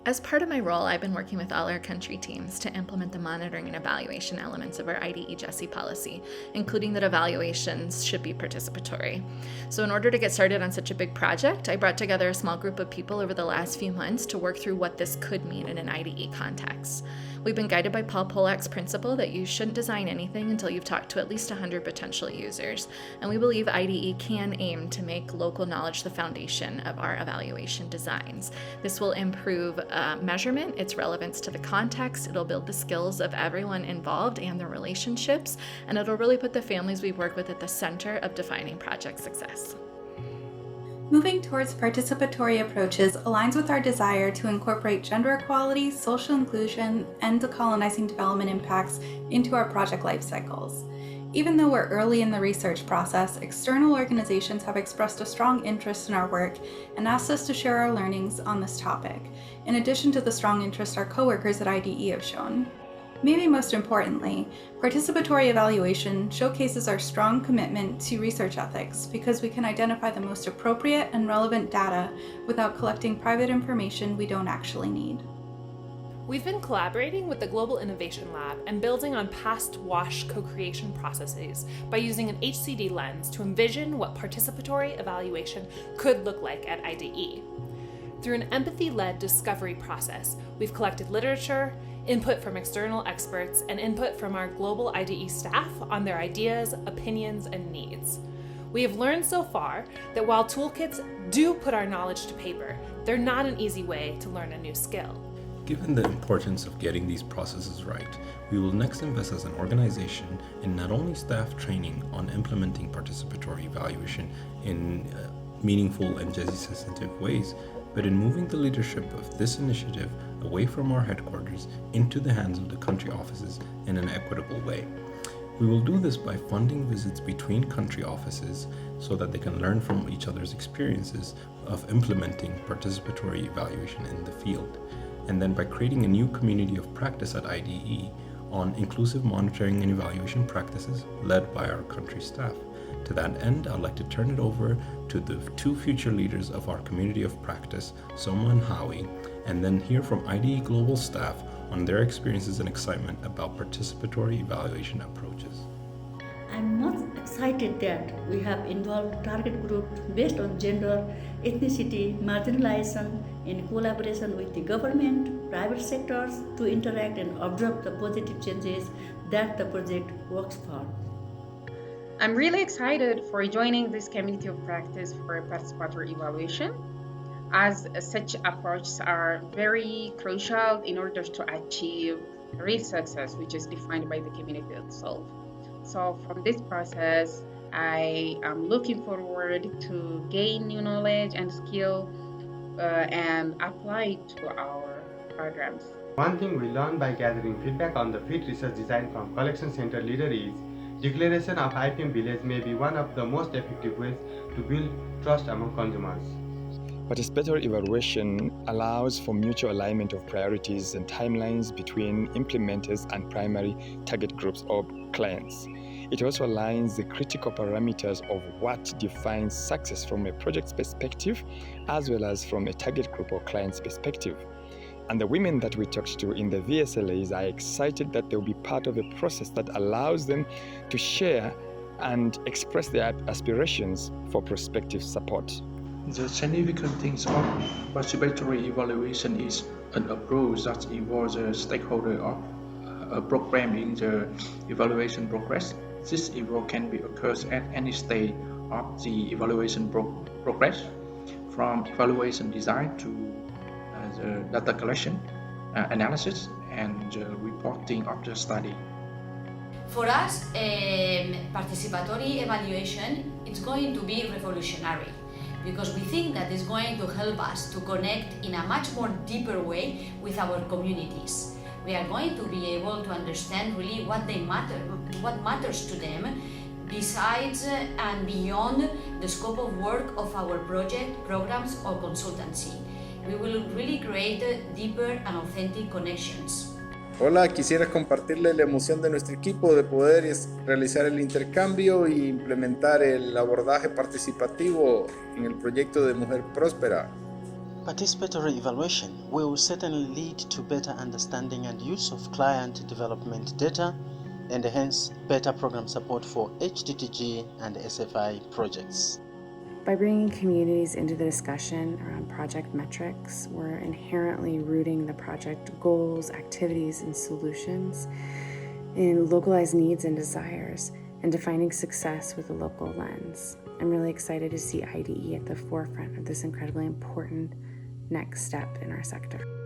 As part of my role, I've been working with all our country teams to implement the monitoring and evaluation elements of our IDE GESI policy, including that evaluations should be participatory. So in order to get started on such a big project, I brought together a small group of people over the last few months to work through what this could mean in an IDE context. We've been guided by Paul Polak's principle that you shouldn't design anything until you've talked to at least 100 potential users, and we believe IDE can aim to make local knowledge the foundation of our evaluation designs. This will improve measurement, its relevance to the context, it'll build the skills of everyone involved and their relationships, and it'll really put the families we work with at the center of defining project success. Moving towards participatory approaches aligns with our desire to incorporate gender equality, social inclusion, and decolonizing development impacts into our project life cycles. Even though we're early in the research process, external organizations have expressed a strong interest in our work and asked us to share our learnings on this topic, in addition to the strong interest our coworkers at IDE have shown. Maybe most importantly, participatory evaluation showcases our strong commitment to research ethics because we can identify the most appropriate and relevant data without collecting private information we don't actually need. We've been collaborating with the Global Innovation Lab and building on past WASH co-creation processes by using an HCD lens to envision what participatory evaluation could look like at IDE. Through an empathy-led discovery process, we've collected literature, input from external experts, and input from our global IDE staff on their ideas, opinions, and needs. We have learned so far that while toolkits do put our knowledge to paper, they're not an easy way to learn a new skill. Given the importance of getting these processes right, we will next invest as an organization in not only staff training on implementing participatory evaluation in meaningful and GESI-sensitive ways, but in moving the leadership of this initiative away from our headquarters into the hands of the country offices in an equitable way. We will do this by funding visits between country offices so that they can learn from each other's experiences of implementing participatory evaluation in the field, and then by creating a new community of practice at IDE on inclusive monitoring and evaluation practices led by our country staff. To that end, I'd like to turn it over to the two future leaders of our community of practice, Soma and Howie, and then hear from IDE Global staff on their experiences and excitement about participatory evaluation approaches. I'm most excited that we have involved target groups based on gender, ethnicity, marginalization in collaboration with the government, private sectors to interact and observe the positive changes that the project works for. I'm really excited for joining this community of practice for participatory evaluation, as such approaches are very crucial in order to achieve real success, which is defined by the community itself. So from this process, I am looking forward to gain new knowledge and skill and apply it to our programs. One thing we learned by gathering feedback on the field research design from collection center leader is declaration of IPM village may be one of the most effective ways to build trust among consumers. Participatory evaluation allows for mutual alignment of priorities and timelines between implementers and primary target groups or clients. It also aligns the critical parameters of what defines success from a project's perspective, as well as from a target group or client's perspective. And the women that we talked to in the VSLAs are excited that they'll be part of a process that allows them to share and express their aspirations for prospective support. The significant things of participatory evaluation is an approach that involves the stakeholder of a program in the evaluation progress. This eval can be occurs at any stage of the evaluation progress, from evaluation design to the data collection, analysis, and reporting of the study. For us, participatory evaluation is going to be revolutionary, because we think that it's going to help us to connect in a much more deeper way with our communities. We are going to be able to understand really what matters to them, besides and beyond the scope of work of our project, programs or consultancy. We will really create deeper and authentic connections. Hola, quisiera compartirles la emoción de nuestro equipo de poder realizar el intercambio e implementar el abordaje participativo en el proyecto de Mujer Próspera. Participatory evaluation will certainly lead to better understanding and use of client development data and hence better program support for HTTG and SFI projects. By bringing communities into the discussion around project metrics, we're inherently rooting the project goals, activities, and solutions in localized needs and desires and defining success with a local lens. I'm really excited to see IDE at the forefront of this incredibly important next step in our sector.